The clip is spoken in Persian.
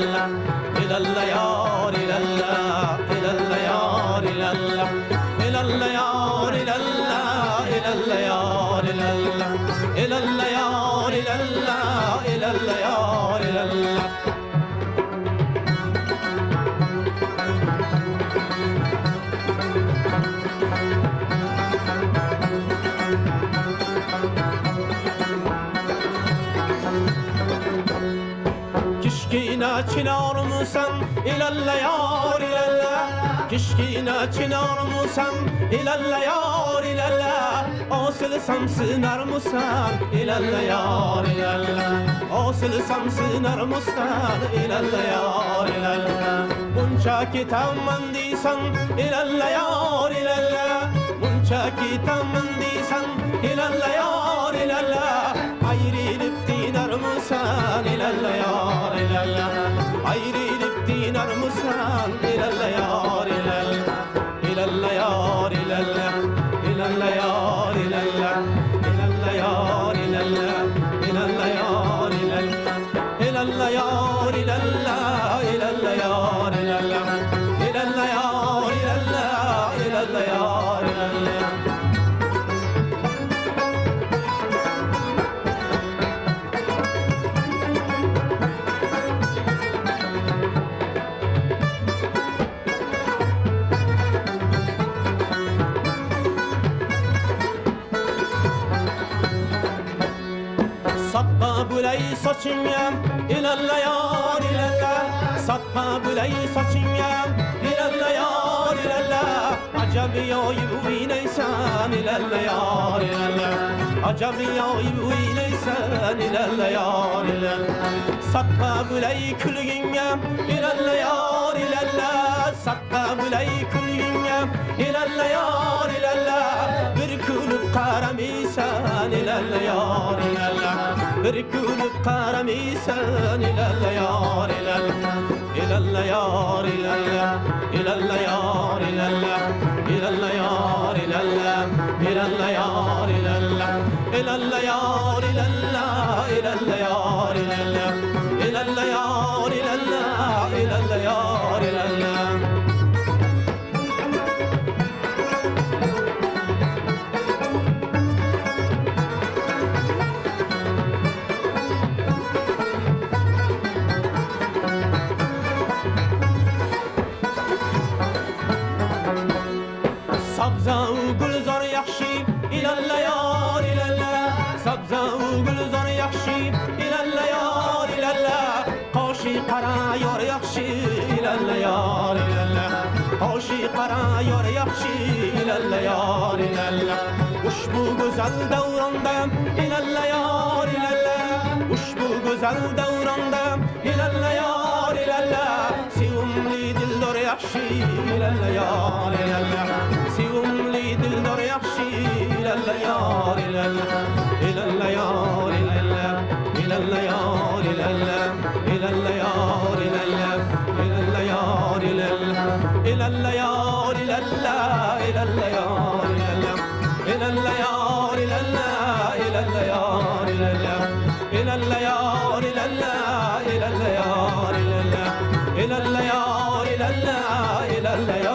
إلى الليار إلى الله إلى الليار إلى الله إلى الليار إلى الله إلى الليار إلى الله إلى الليار إلى الله إلى الليار إلى الله كشكينا چنار موسم إلى الليار إلى الله كشكينا چنار موسم إلى الليار إلى الله أوصل سمسنر موسم إلى الليار إلى الله أوصل سمسنر موسم إلى الليار إلى الله منشا كتاب من ديسن إلى الليار إلى الله منشا كتاب من ديسن إلى الليار إلى الله عيري لبتينر موسم إلى الليار إلى الله عيري لبتينر موسم إلى الليار إلى الله إلى الليار إلى الله إلى الليار إلى الله إلى الليار إلى الله إلى الليار إلى الله إلى الليار إلى الله إلى الليار إلى الله إلى الليار إلى الله إلى الليار إلى الله صدق بلي saçım إلى الليار إلى الله صدق بلي saçım إلى الليار إلى الله عجب يا يبوي نيسان إلى الليار إلى الله عجب يا يبوي نيسان إلى الليار إلى الله صدق بلي كلهم إلى الليار إلى الله صدق بلي كلهم إلى الليار إلى الله بركول قرميسان إلى الليار إلى الله بركول قرميسان إلى الليار إلى الله إلى الليار إلى الله إلى الليار إلى الله إلى الليار إلى الله إلى الليار إلى الله إلى الليار إلى الله إلى الليار إلى الله إلى الليار إلى الله إلى الليار إلى الله سبزة وگلزار يحشي إلى الليار إلى الله سبزة وگلزار يحشي إلى الليار إلى الله قاشي قرايار يحشي إلى الليار إلى الله قاشي قرايار يحشي إلى الليار إلى الله وشبو güzel دوراندا إلى الليار إلى الله وشبو güzel دوراندا إلى الليار إلى الله سيوملي دلدار يحشي إلى الليار إلى الله سيوملي دلدار يحشي إلى الليار إلى الله إلى الليار إلى الله إلى الليار إلى الله إلى الليار إلى الله إلى الليار إلى الله إلى الليار إلى الله إلى الليار إلى الله إلى الليار إلى الله إلى الليار إلى الله إلى الليار إلى الله إلى الليار إلى الله إلى الليار إلى الله إلى الليار